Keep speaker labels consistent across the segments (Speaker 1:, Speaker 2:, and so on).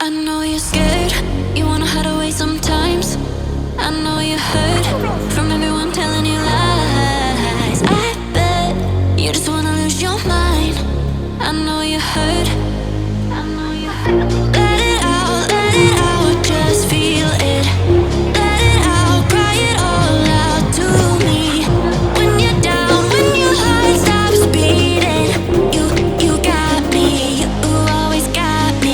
Speaker 1: I know you're scared, you wanna hide away sometimes. I know you hurt from everyone telling you lies. I bet you just wanna lose your mind. I know you hurt. Let it out, just feel it. Let it out, cry it all out to me. When you're down, when your heart stops beating, you got me, you always got me.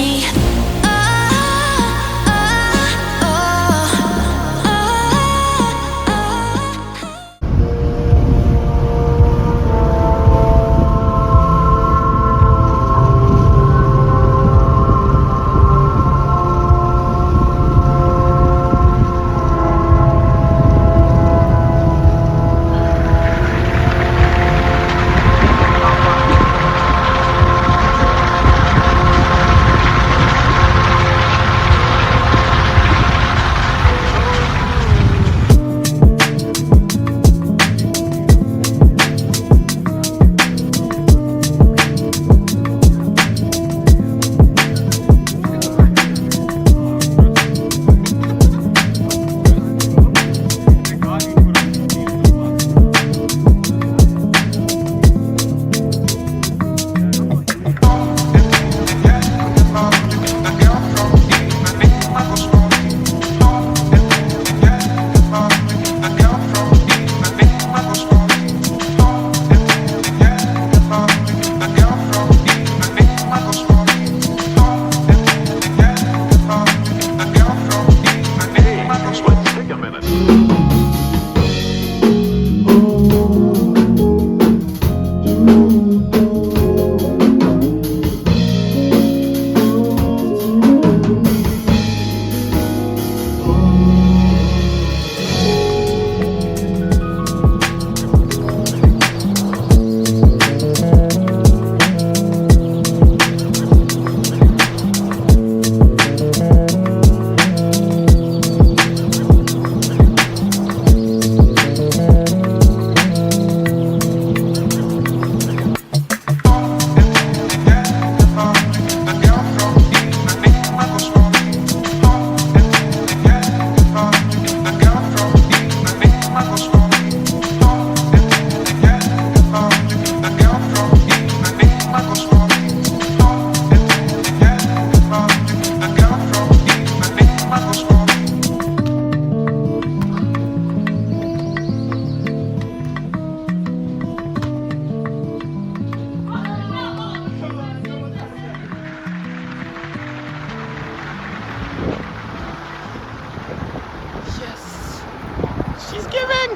Speaker 2: She's giving!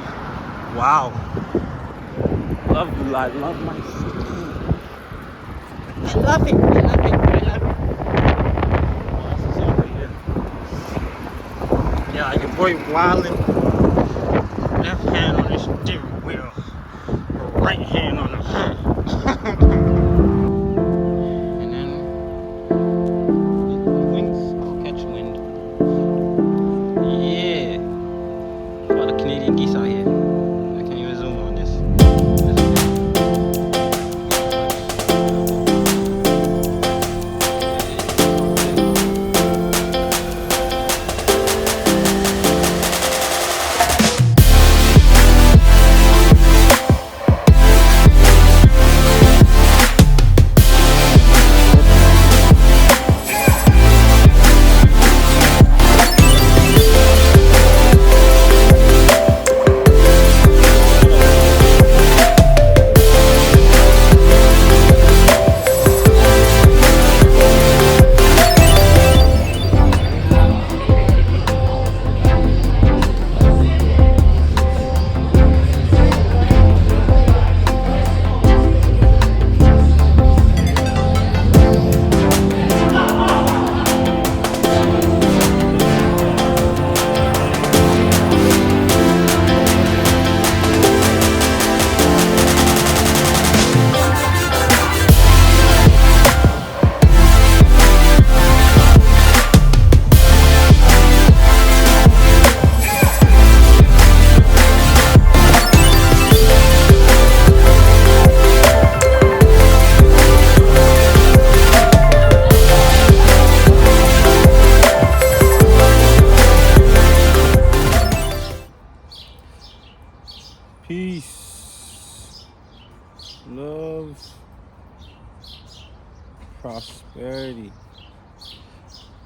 Speaker 2: Wow. Love my skin. I love it. Yeah, your boy wildin'. Left hand on the steering wheel. Right hand on the hood. And then the wings will catch wind. Yeah. A lot of Canadian geese out here. I can't even zoom on this. Alrighty.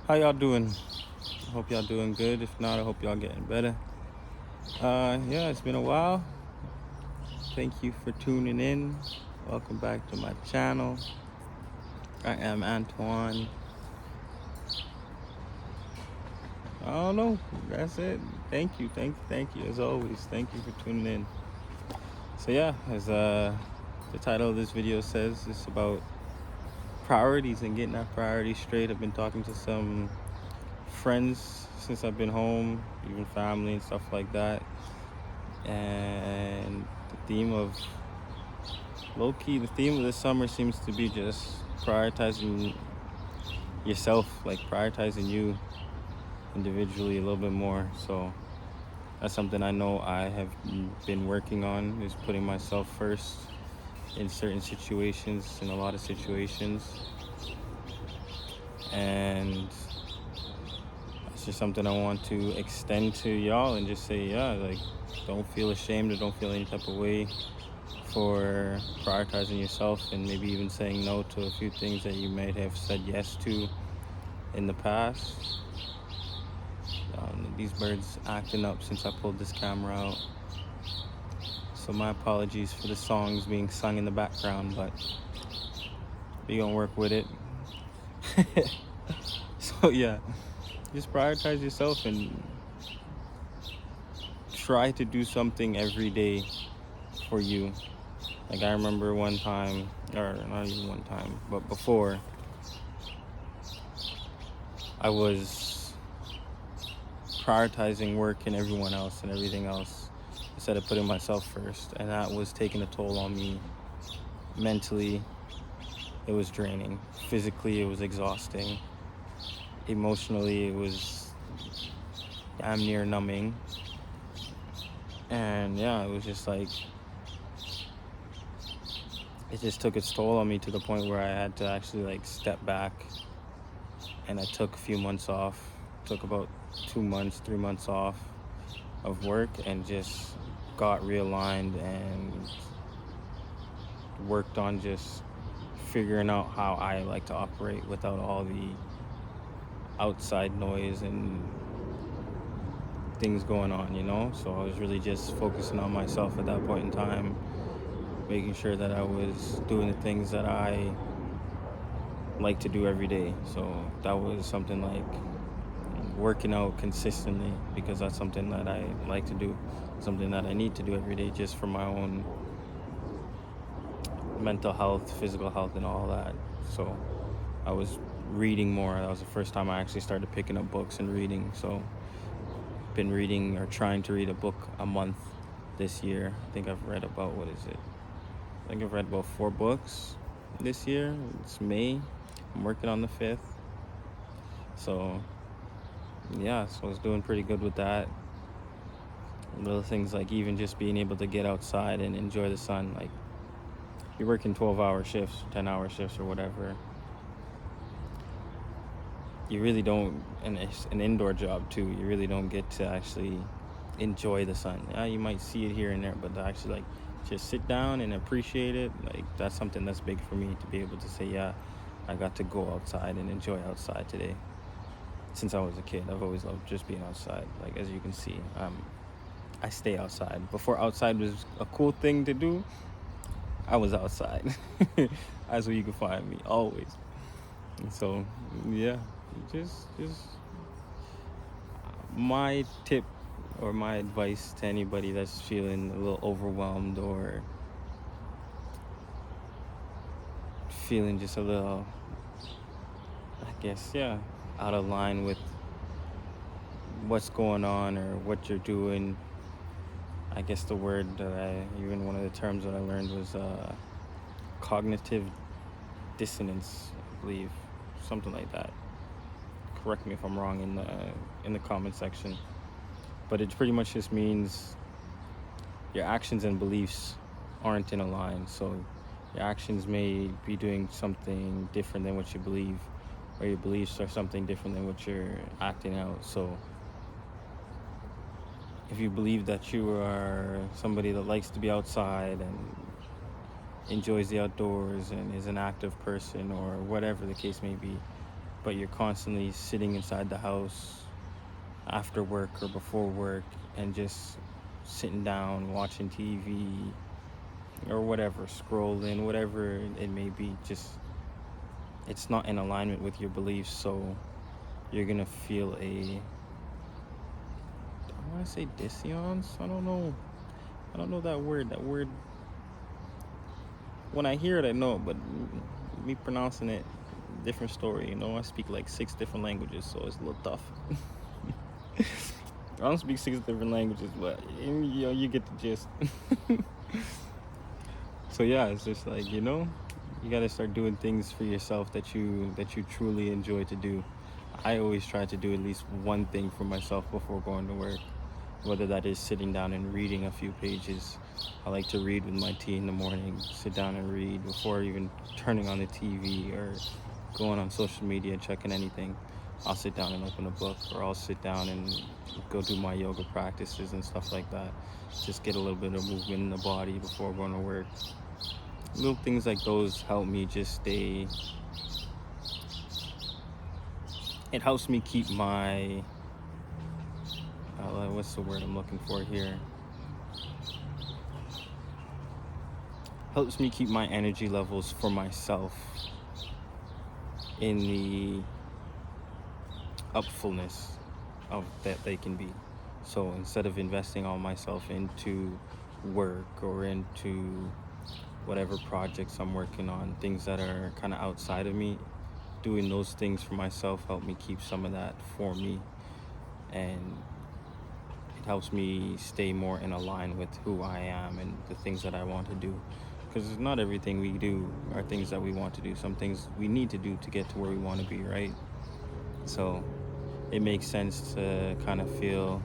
Speaker 2: How y'all doing? I hope y'all doing good. If not, I hope y'all getting better. Yeah, it's been a while. Thank you for tuning in. Welcome back to my channel. I am Antoine. I don't know. That's it. Thank you as always. Thank you for tuning in. So yeah, as the title of this video says, it's about priorities and getting our priorities straight. I've been talking to some friends since I've been home, even family and stuff like that. And the theme of this summer seems to be just prioritizing yourself, like prioritizing you individually a little bit more. So that's something I know I have been working on, is putting myself first in certain situations, in a lot of situations. And it's just something I want to extend to y'all and just say, yeah, like, don't feel ashamed or don't feel any type of way for prioritizing yourself, and maybe even saying no to a few things that you might have said yes to in the past. These birds acting up since I pulled this camera out, so my apologies for the songs being sung in the background, but we gonna work with it. So yeah, just prioritize yourself and try to do something every day for you. Like, I remember one time, or not even one time, but before, I was prioritizing work and everyone else and everything else instead of putting myself first, and that was taking a toll on me. Mentally, it was draining. Physically, it was exhausting. Emotionally, it was damn near numbing. And yeah, it was just like, it just took its toll on me to the point where I had to actually like step back, and I took a few months off, took about 2 months, 3 months off of work, and just got realigned and worked on just figuring out how I like to operate without all the outside noise and things going on, you know? So I was really just focusing on myself at that point in time, making sure that I was doing the things that I like to do every day. So that was something like working out consistently, because that's something that I like to do, something that I need to do every day just for my own mental health, physical health, and all that. So I was reading more. That was the first time I actually started picking up books and reading. So been reading, or trying to read, a book a month this year. I think I've read about, what is it? I think I've read about 4 books this year. It's May. I'm working on the 5th. So yeah, so I was doing pretty good with that. Little things like even just being able to get outside and enjoy the sun. Like, you're working 12-hour shifts, 10-hour shifts, or whatever, you really don't, and it's an indoor job too, you really don't get to actually enjoy the sun. Yeah, you might see it here and there, but to actually like just sit down and appreciate it, like, that's something that's big for me, to be able to say, yeah, I got to go outside and enjoy outside today. Since I was a kid, I've always loved just being outside. Like, as you can see, I stay outside. Before outside was a cool thing to do, I was outside. That's where you can find me, always. And so yeah, just my tip or my advice to anybody that's feeling a little overwhelmed, or feeling just a little, I guess, yeah, out of line with what's going on or what you're doing. I guess the word that even one of the terms that I learned was cognitive dissonance, I believe, something like that. Correct me if I'm wrong in the comment section. But it pretty much just means your actions and beliefs aren't in a line. So your actions may be doing something different than what you believe, or your beliefs are something different than what you're acting out. So if you believe that you are somebody that likes to be outside and enjoys the outdoors and is an active person, or whatever the case may be, but you're constantly sitting inside the house after work or before work and just sitting down watching TV or whatever, scrolling, whatever it may be, just it's not in alignment with your beliefs. So you're gonna feel I want to say dissonance. I don't know that word. That word, when I hear it, I know it, but me pronouncing it, different story. I speak like 6 different languages, so it's a little tough. I don't speak 6 different languages, but you get the gist. So yeah, it's just like, you gotta start doing things for yourself that you truly enjoy to do. I always try to do at least one thing for myself before going to work, whether that is sitting down and reading a few pages. I like to read with my tea in the morning, sit down and read before even turning on the TV or going on social media and checking anything. I'll sit down and open a book, or I'll sit down and go do my yoga practices and stuff like that. Just get a little bit of movement in the body before going to work. Little things like those help me just stay. It helps me keep my, what's the word I'm looking for here? Helps me keep my energy levels for myself in the upfulness of that they can be. So instead of investing all myself into work or into whatever projects I'm working on, things that are kind of outside of me, doing those things for myself help me keep some of that for me, and it helps me stay more in line with who I am and the things that I want to do. Because not everything we do are things that we want to do. Some things we need to do to get to where we want to be, right? So it makes sense to kind of feel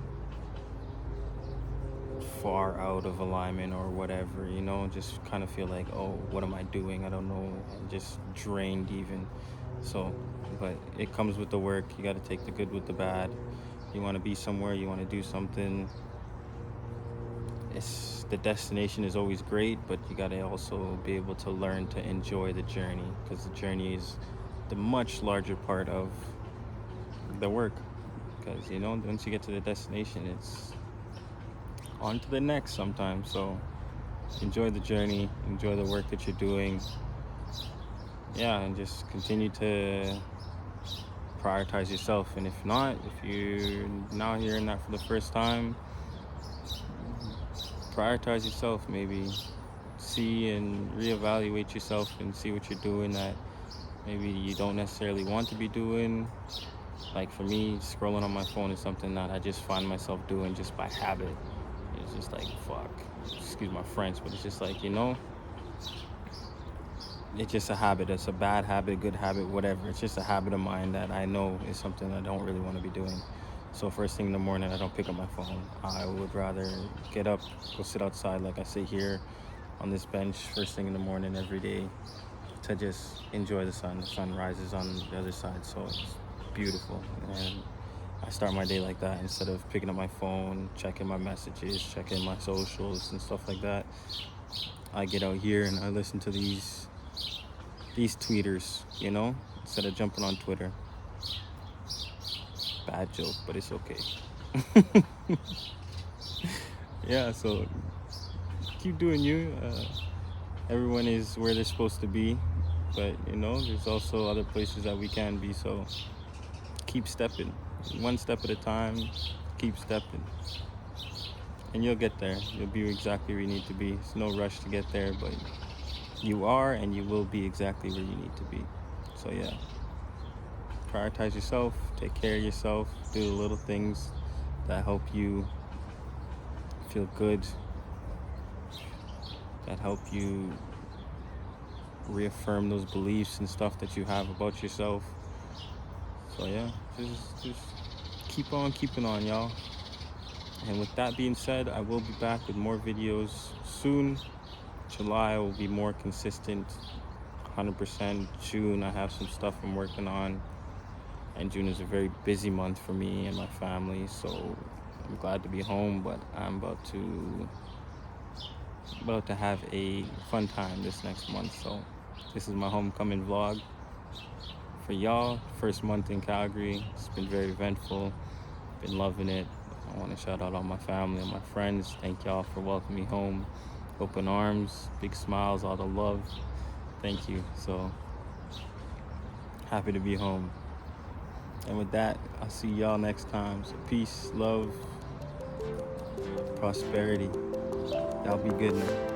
Speaker 2: far out of alignment or whatever, just kind of feel like, oh, what am I doing? I don't know, and just drained even. So, but it comes with the work. You got to take the good with the bad. You want to be somewhere, you want to do something. The destination is always great, but you got to also be able to learn to enjoy the journey, because the journey is the much larger part of the work. Because once you get to the destination, it's on to the next sometimes. So enjoy the journey, enjoy the work that you're doing. Yeah, and just continue to prioritize yourself. And if you're now hearing that for the first time, prioritize yourself. Maybe see and reevaluate yourself and see what you're doing that maybe you don't necessarily want to be doing. Like for me, scrolling on my phone is something that I just find myself doing just by habit. It's just like, fuck, excuse my French, but it's just like, it's just a habit. It's a bad habit, good habit, whatever. It's just a habit of mine that I know is something I don't really want to be doing. So first thing in the morning, I don't pick up my phone. I would rather get up, go sit outside like I sit here on this bench first thing in the morning every day to just enjoy the sun. The sun rises on the other side, so it's beautiful. And I start my day like that instead of picking up my phone, checking my messages, checking my socials and stuff like that. I get out here and I listen to these tweeters, instead of jumping on Twitter. Bad joke, but it's okay. Yeah, so keep doing you. Everyone is where they're supposed to be, but there's also other places that we can be. So keep stepping, one step at a time. Keep stepping, and you'll get there. You'll be exactly where you need to be. It's no rush to get there, but you are, and you will be exactly where you need to be. So yeah, prioritize yourself, take care of yourself, do the little things that help you feel good, that help you reaffirm those beliefs and stuff that you have about yourself. So yeah, just keep on keeping on, y'all. And with that being said, I will be back with more videos soon. July will be more consistent, 100%. June, I have some stuff I'm working on, and June is a very busy month for me and my family, so I'm glad to be home, but I'm about to have a fun time this next month. So this is my homecoming vlog for y'all, first month in Calgary, it's been very eventful. Been loving it. I want to shout out all my family and my friends. Thank y'all for welcoming me home. Open arms, big smiles, all the love. Thank you. So happy to be home. And with that, I'll see y'all next time. So peace, love, prosperity. Y'all be good now.